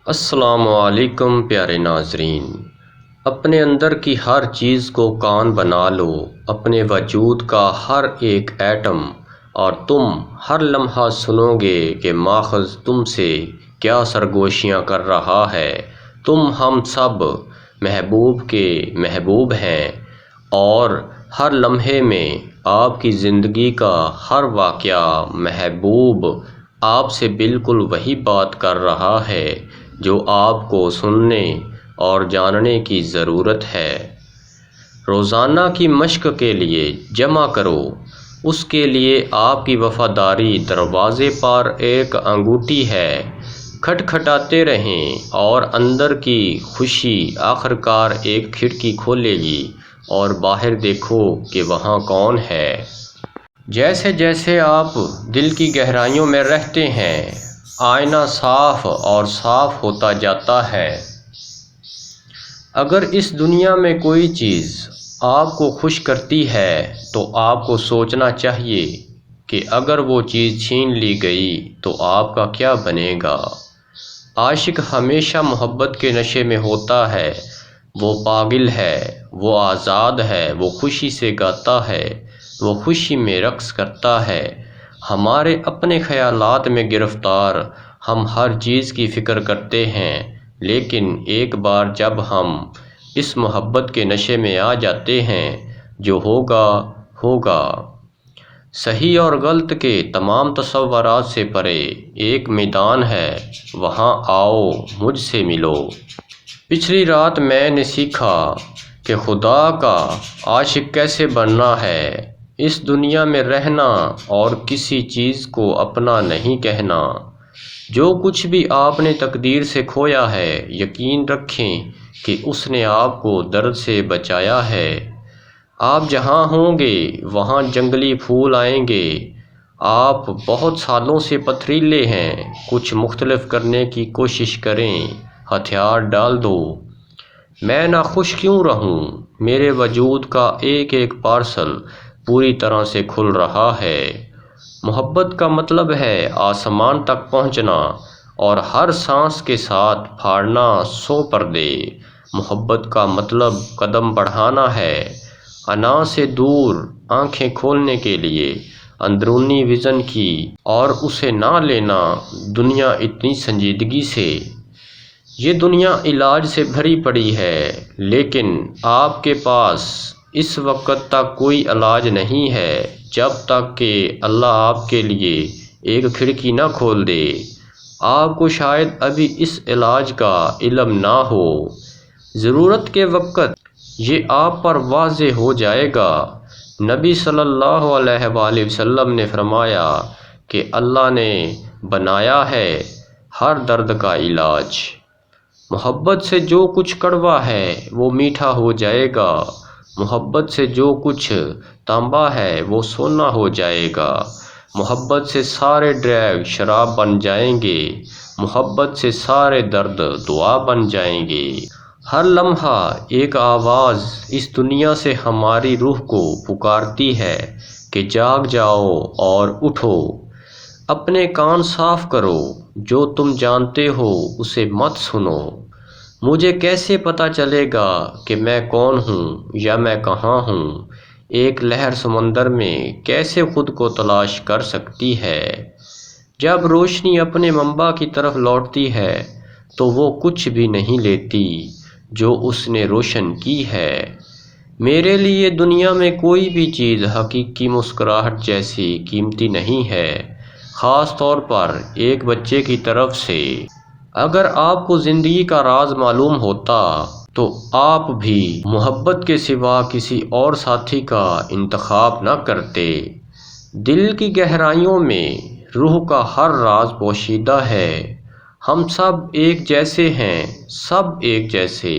السلام علیکم پیارے ناظرین، اپنے اندر کی ہر چیز کو کان بنا لو، اپنے وجود کا ہر ایک ایٹم، اور تم ہر لمحہ سنو گے کہ ماخذ تم سے کیا سرگوشیاں کر رہا ہے۔ تم ہم سب محبوب کے محبوب ہیں، اور ہر لمحے میں آپ کی زندگی کا ہر واقعہ محبوب آپ سے بالکل وہی بات کر رہا ہے جو آپ کو سننے اور جاننے کی ضرورت ہے۔ روزانہ کی مشق کے لیے جمع کرو، اس کے لیے آپ کی وفاداری دروازے پر ایک انگوٹھی ہے۔ کھٹکھٹاتے رہیں اور اندر کی خوشی آخرکار ایک کھڑکی کھولے گی، اور باہر دیکھو کہ وہاں کون ہے۔ جیسے جیسے آپ دل کی گہرائیوں میں رہتے ہیں، آئینہ صاف اور صاف ہوتا جاتا ہے۔ اگر اس دنیا میں کوئی چیز آپ کو خوش کرتی ہے تو آپ کو سوچنا چاہیے کہ اگر وہ چیز چھین لی گئی تو آپ کا کیا بنے گا۔ عاشق ہمیشہ محبت کے نشے میں ہوتا ہے، وہ پاگل ہے، وہ آزاد ہے، وہ خوشی سے گاتا ہے، وہ خوشی میں رقص کرتا ہے۔ ہمارے اپنے خیالات میں گرفتار ہم ہر چیز کی فکر کرتے ہیں، لیکن ایک بار جب ہم اس محبت کے نشے میں آ جاتے ہیں، جو ہوگا ہوگا۔ صحیح اور غلط کے تمام تصورات سے پرے ایک میدان ہے، وہاں آؤ، مجھ سے ملو۔ پچھلی رات میں نے سیکھا کہ خدا کا عاشق کیسے بننا ہے، اس دنیا میں رہنا اور کسی چیز کو اپنا نہیں کہنا۔ جو کچھ بھی آپ نے تقدیر سے کھویا ہے، یقین رکھیں کہ اس نے آپ کو درد سے بچایا ہے۔ آپ جہاں ہوں گے وہاں جنگلی پھول آئیں گے۔ آپ بہت سالوں سے پتھریلے ہیں، کچھ مختلف کرنے کی کوشش کریں، ہتھیار ڈال دو۔ میں ناخوش کیوں رہوں، میرے وجود کا ایک ایک پارسل پوری طرح سے کھل رہا ہے۔ محبت کا مطلب ہے آسمان تک پہنچنا، اور ہر سانس کے ساتھ پھاڑنا 100 پردے۔ محبت کا مطلب قدم بڑھانا ہے، انا سے دور، آنکھیں کھولنے کے لیے اندرونی ویژن کی، اور اسے نہ لینا دنیا اتنی سنجیدگی سے۔ یہ دنیا علاج سے بھری پڑی ہے، لیکن آپ کے پاس اس وقت تک کوئی علاج نہیں ہے جب تک کہ اللہ آپ کے لیے ایک کھڑکی نہ کھول دے۔ آپ کو شاید ابھی اس علاج کا علم نہ ہو، ضرورت کے وقت یہ آپ پر واضح ہو جائے گا۔ نبی صلی اللہ علیہ وآلہ وسلم نے فرمایا کہ اللہ نے بنایا ہے ہر درد کا علاج۔ محبت سے جو کچھ کڑوا ہے وہ میٹھا ہو جائے گا، محبت سے جو کچھ تانبا ہے وہ سونا ہو جائے گا، محبت سے سارے ڈراگ شراب بن جائیں گے، محبت سے سارے درد دعا بن جائیں گے۔ ہر لمحہ ایک آواز اس دنیا سے ہماری روح کو پکارتی ہے کہ جاگ جاؤ اور اٹھو۔ اپنے کان صاف کرو، جو تم جانتے ہو اسے مت سنو۔ مجھے کیسے پتہ چلے گا کہ میں کون ہوں یا میں کہاں ہوں؟ ایک لہر سمندر میں کیسے خود کو تلاش کر سکتی ہے؟ جب روشنی اپنے منبع کی طرف لوٹتی ہے تو وہ کچھ بھی نہیں لیتی جو اس نے روشن کی ہے۔ میرے لیے دنیا میں کوئی بھی چیز حقیقی مسکراہٹ جیسی قیمتی نہیں ہے، خاص طور پر ایک بچے کی طرف سے۔ اگر آپ کو زندگی کا راز معلوم ہوتا تو آپ بھی محبت کے سوا کسی اور ساتھی کا انتخاب نہ کرتے۔ دل کی گہرائیوں میں روح کا ہر راز پوشیدہ ہے۔ ہم سب ایک جیسے ہیں، سب ایک جیسے۔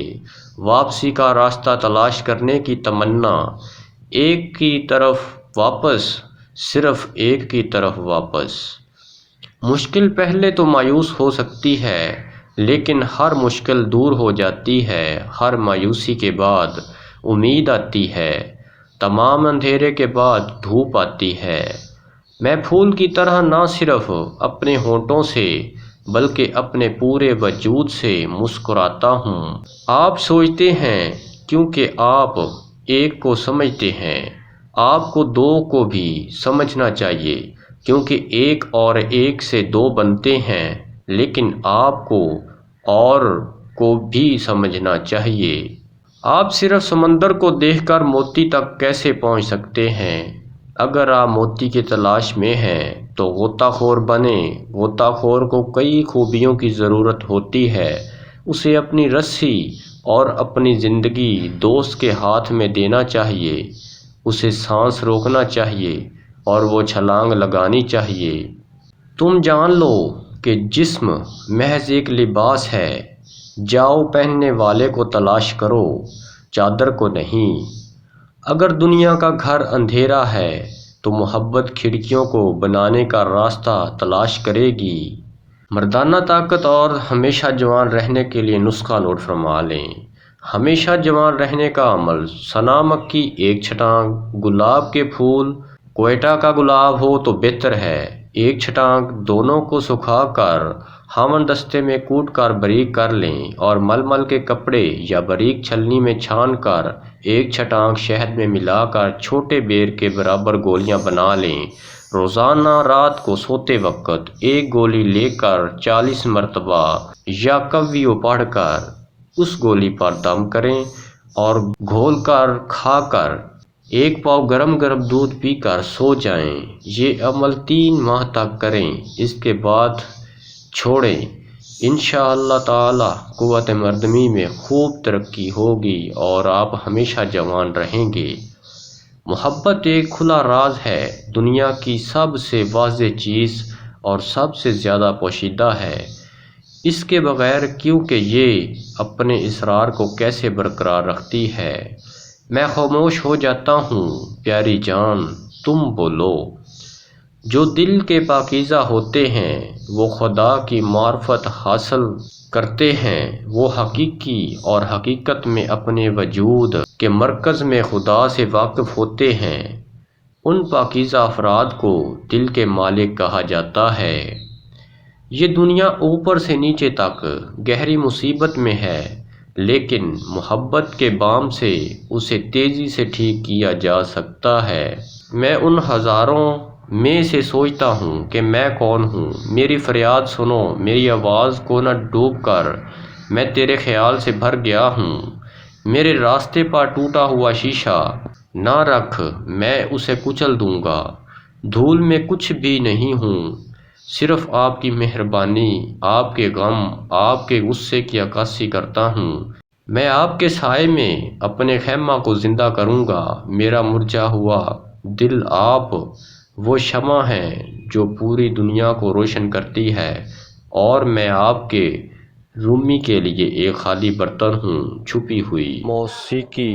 واپسی کا راستہ تلاش کرنے کی تمنا، ایک کی طرف واپس، صرف ایک کی طرف واپس۔ مشکل پہلے تو مایوس ہو سکتی ہے، لیکن ہر مشکل دور ہو جاتی ہے۔ ہر مایوسی کے بعد امید آتی ہے، تمام اندھیرے کے بعد دھوپ آتی ہے۔ میں پھول کی طرح نہ صرف اپنے ہونٹوں سے بلکہ اپنے پورے وجود سے مسکراتا ہوں۔ آپ سوچتے ہیں کیونکہ آپ ایک کو سمجھتے ہیں، آپ کو دو کو بھی سمجھنا چاہیے کیونکہ ایک اور ایک سے دو بنتے ہیں، لیکن آپ کو اور کو بھی سمجھنا چاہیے۔ آپ صرف سمندر کو دیکھ کر موتی تک کیسے پہنچ سکتے ہیں؟ اگر آپ موتی کی تلاش میں ہیں تو غوطہ خور بنیں۔ غوطہ خور کو کئی خوبیوں کی ضرورت ہوتی ہے۔ اسے اپنی رسی اور اپنی زندگی دوست کے ہاتھ میں دینا چاہیے، اسے سانس روکنا چاہیے اور وہ چھلانگ لگانی چاہیے۔ تم جان لو کہ جسم محض ایک لباس ہے، جاؤ پہننے والے کو تلاش کرو، چادر کو نہیں۔ اگر دنیا کا گھر اندھیرا ہے تو محبت کھڑکیوں کو بنانے کا راستہ تلاش کرے گی۔ مردانہ طاقت اور ہمیشہ جوان رہنے کے لیے نسخہ نوٹ فرما لیں۔ ہمیشہ جوان رہنے کا عمل: ثنا مکی 1 چھٹانک، گلاب کے پھول کوئٹہ کا گلاب ہو تو بہتر ہے 1 چھٹانک، دونوں کو سکھا کر ہامن دستے میں کوٹ کر باریک کر لیں اور ململ کے کپڑے یا باریک چھلنی میں چھان کر 1 چھٹانک شہد میں ملا کر چھوٹے بیر کے برابر گولیاں بنا لیں۔ روزانہ رات کو سوتے وقت 1 گولی لے کر 40 مرتبہ یا کویو پڑھ کر اس گولی پر دم کریں اور گھول کر کھا کر 1 پاؤ گرم گرم دودھ پی کر سو جائیں۔ یہ عمل 3 ماہ تک کریں، اس کے بعد چھوڑیں۔ انشاءاللہ تعالی قوت مردمی میں خوب ترقی ہوگی اور آپ ہمیشہ جوان رہیں گے۔ محبت ایک کھلا راز ہے، دنیا کی سب سے واضح چیز اور سب سے زیادہ پوشیدہ ہے اس کے بغیر، کیونکہ یہ اپنے اسرار کو کیسے برقرار رکھتی ہے۔ میں خاموش ہو جاتا ہوں، پیاری جان تم بولو۔ جو دل کے پاکیزہ ہوتے ہیں وہ خدا کی معرفت حاصل کرتے ہیں، وہ حقیقی اور حقیقت میں اپنے وجود کے مرکز میں خدا سے واقف ہوتے ہیں۔ ان پاکیزہ افراد کو دل کے مالک کہا جاتا ہے۔ یہ دنیا اوپر سے نیچے تک گہری مصیبت میں ہے، لیکن محبت کے بام سے اسے تیزی سے ٹھیک کیا جا سکتا ہے۔ میں ان ہزاروں میں سے سوچتا ہوں کہ میں کون ہوں، میری فریاد سنو، میری آواز کو نہ ڈوب کر، میں تیرے خیال سے بھر گیا ہوں۔ میرے راستے پر ٹوٹا ہوا شیشہ نہ رکھ، میں اسے کچل دوں گا۔ دھول میں کچھ بھی نہیں ہوں، صرف آپ کی مہربانی، آپ کے غم، آپ کے غصے کی عکاسی کرتا ہوں۔ میں آپ کے سائے میں اپنے خیمہ کو زندہ کروں گا۔ میرا مرجھا ہوا دل آپ وہ شمع ہیں جو پوری دنیا کو روشن کرتی ہے، اور میں آپ کے رومی کے لیے ایک خالی برتن ہوں، چھپی ہوئی موسیقی۔